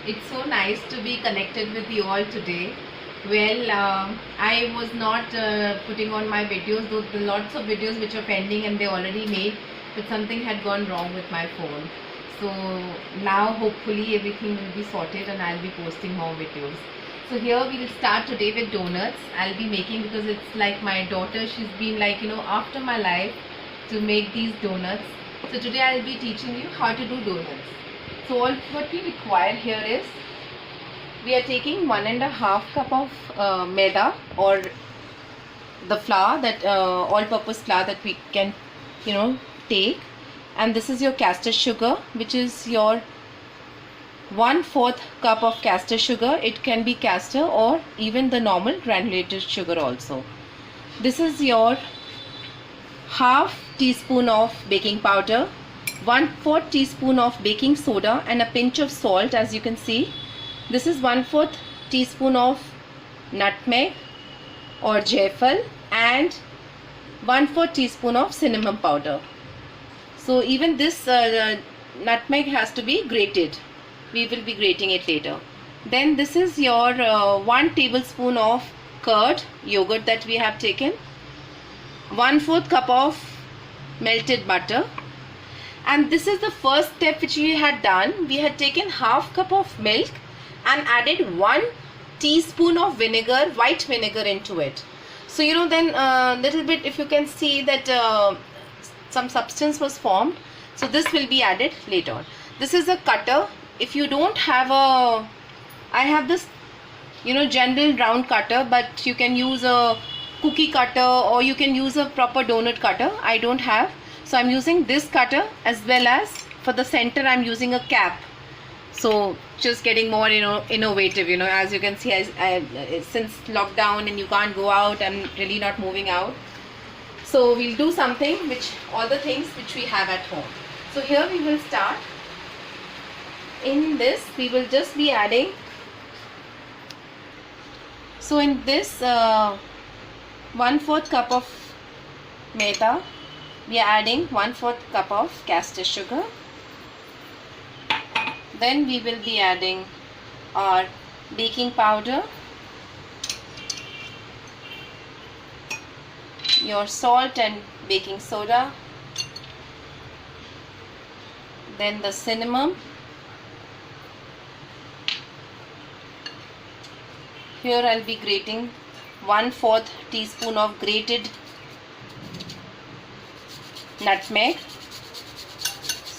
It's so nice to be connected with you all today. Well, I was not putting on my videos, though there are lots of videos which are pending and they already made, but something had gone wrong with my phone. So now hopefully everything will be sorted and I'll be posting more videos. So here we will start today with donuts. I'll be making, because it's like my daughter, she's been like, after my life to make these donuts. So today I'll be teaching you how to do donuts. So what we require here is, we are taking 1.5 cup of maida, or the flour, that all-purpose flour that we can take, and this is your castor sugar, which is your 1/4 cup of castor sugar. It can be castor or even the normal granulated sugar also. This is your half teaspoon of baking powder, 1/4 teaspoon of baking soda, and a pinch of salt. As you can see, this is 1/4 teaspoon of nutmeg or jaifal, and 1/4 teaspoon of cinnamon powder. So even this nutmeg has to be grated. We will be grating it later. Then this is your 1 tablespoon of curd, yogurt that we have taken, 1/4 cup of melted butter, and this is the first step which we had done. We had taken half cup of milk and added 1 teaspoon of vinegar, white vinegar, into it. So then little bit, if you can see that some substance was formed. So this will be added later on. This is a cutter. If you don't have I have this general round cutter, but you can use a cookie cutter or you can use a proper donut cutter. I don't have, so I'm using this cutter, as well as for the center I'm using a cap. So just getting more innovative. As you can see, since lockdown and you can't go out, I'm really not moving out, so we'll do something all the things which we have at home. So here we will start. In this we will just be adding, so in this 1/4 cup of maida, we are adding 1/4 cup of castor sugar. Then we will be adding our baking powder, your salt and baking soda, then the cinnamon. Here I'll be grating 1/4 teaspoon of grated nutmeg.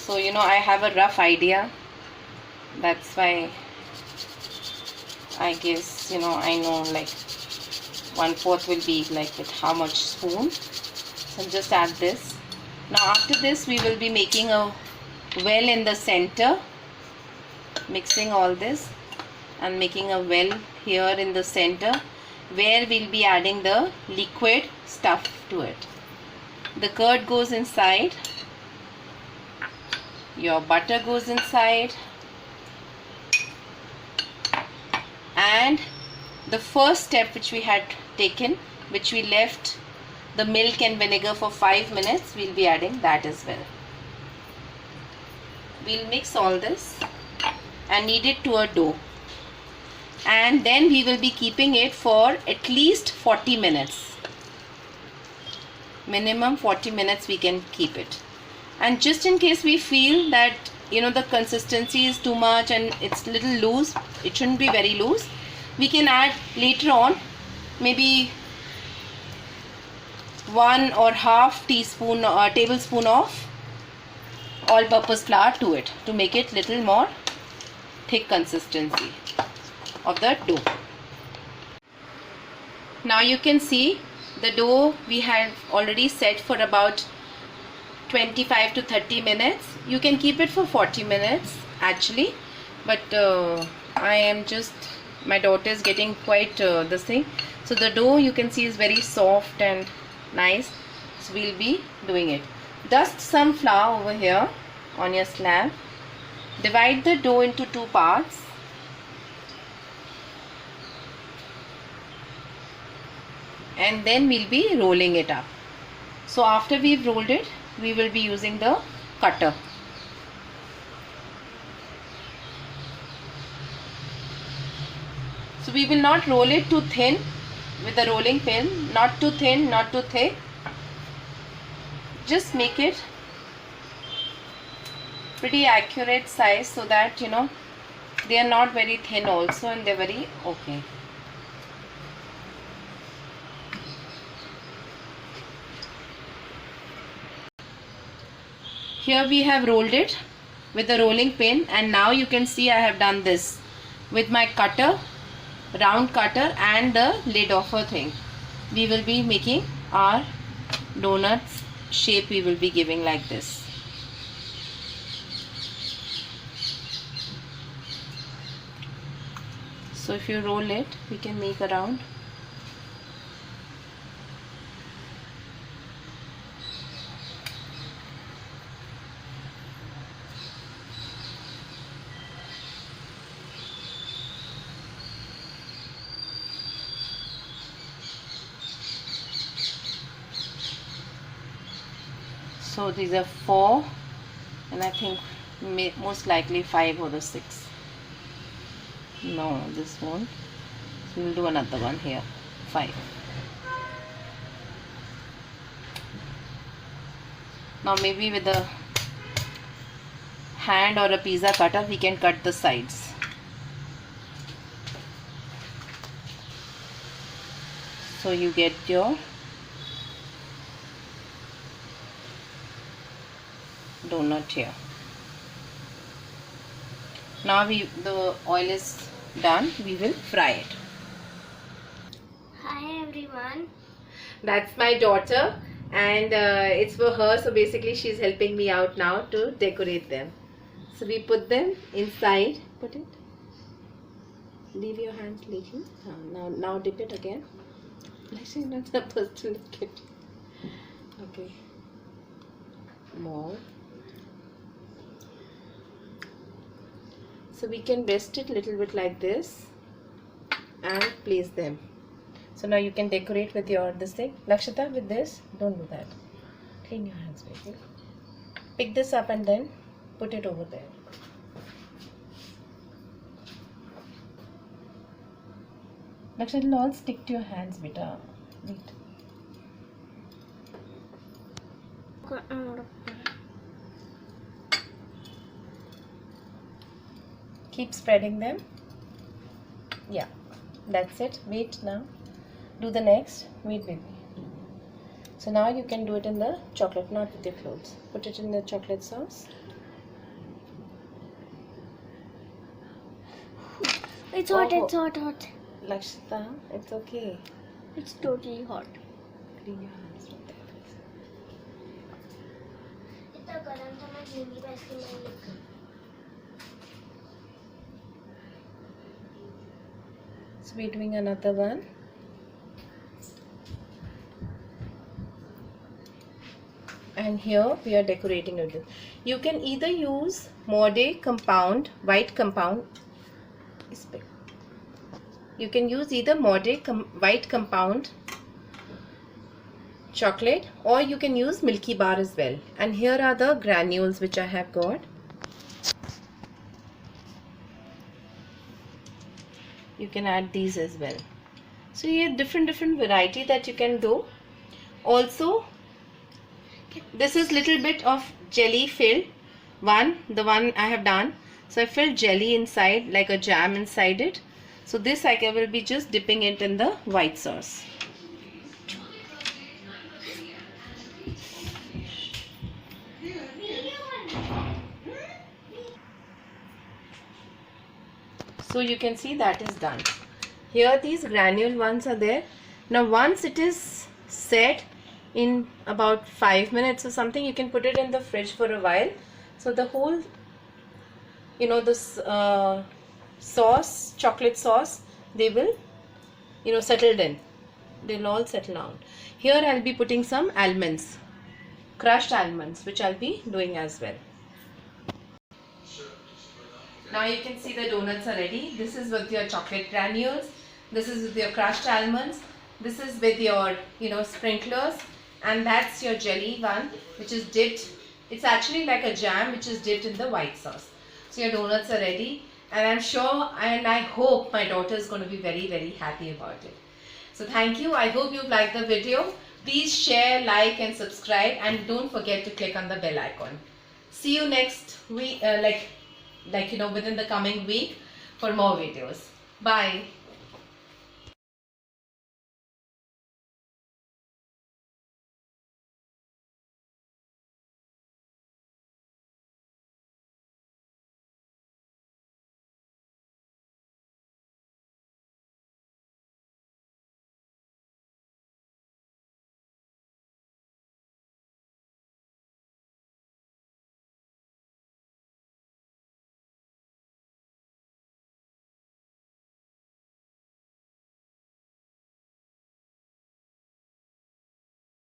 So I have a rough idea. That's why I guess I know like 1/4 will be like with how much spoon. So just add this. Now after this we will be making a well in the center, mixing all this and making a well here in the center, where we'll be adding the liquid stuff to it. The curd goes inside, your butter goes inside, and the first step which we had taken, which we left the milk and vinegar for 5 minutes, we'll be adding that as well. We'll mix all this and knead it to a dough, and then we will be keeping it for at least 40 minutes. Minimum 40 minutes we can keep it. And just in case we feel that the consistency is too much and it's little loose, it shouldn't be very loose, we can add later on maybe 1 or half teaspoon or tablespoon of all-purpose flour to it, to make it little more thick consistency of the dough. Now you can see the dough we had already set for about 25 to 30 minutes. You can keep it for 40 minutes actually, but my daughter is getting quite this thing. So the dough, you can see, is very soft and nice. So we'll be doing it. Dust some flour over here on your slab. Divide the dough into 2 parts. And then we'll be rolling it up. So after we've rolled it, we will be using the cutter. we will not roll it too thin with the rolling pin, not too thin, not too thick. Just make it pretty accurate size so that they are not very thin also, and they're very okay. Here we have rolled it with the rolling pin, and now you can see I have done this with my cutter, round cutter, and the lid of a thing. We will be making our donuts shape, we will be giving like this. So if you roll it, we can make around. So these are 4, and I think most likely 5 or the 6. No, this won't. So we'll do another one here. 5. Now maybe with a hand or a pizza cutter we can cut the sides. So you get your donut here. Now the oil is done, we will fry it. Hi everyone. That's my daughter, and it's for her, so basically she's helping me out now to decorate them. So we put them inside. Put it. Leave your hands leaking. Now dip it again. Actually, not supposed to lick it. Okay. More. So we can rest it a little bit like this and place them. So now you can decorate with your this thing. Lakshita, with this, don't do that. Clean your hands, baby. Pick this up and then put it over there. Lakshita, it will all stick to your hands, beta. Wait. Keep spreading them. Yeah, that's it. Wait now. Do the next. Wait, baby. So now you can do it in the chocolate, not with your clothes. Put it in the chocolate sauce. It's hot, it's hot, hot. Lakshita, it's okay. It's totally hot. Clean your hands from there. So we're doing another one. And here we are decorating with it. You can either use Maude compound, white compound. You can use either Maude white compound chocolate, or you can use Milky Bar as well. And here are the granules which I have got. You can add these as well. So you have different variety that you can do. Also, this is little bit of jelly filled one, the one I have done. So I filled jelly inside, like a jam inside it. So this I will be just dipping it in the white sauce. So you can see that is done. Here these granule ones are there. Now once it is set in about 5 minutes or something, you can put it in the fridge for a while. So the whole, this sauce, chocolate sauce, they will, settled in. They'll all settle down. Here I'll be putting some almonds, crushed almonds, which I'll be doing as well. Now you can see the donuts are ready. This is with your chocolate granules. This is with your crushed almonds. This is with your, sprinklers. And that's your jelly one, which is dipped. It's actually like a jam which is dipped in the white sauce. So your donuts are ready. and I'm sure and I hope my daughter is going to be very, very happy about it. So thank you. I hope you liked the video. Please share, like and subscribe, and don't forget to click on the bell icon. See you next week, within the coming week for more videos. Bye.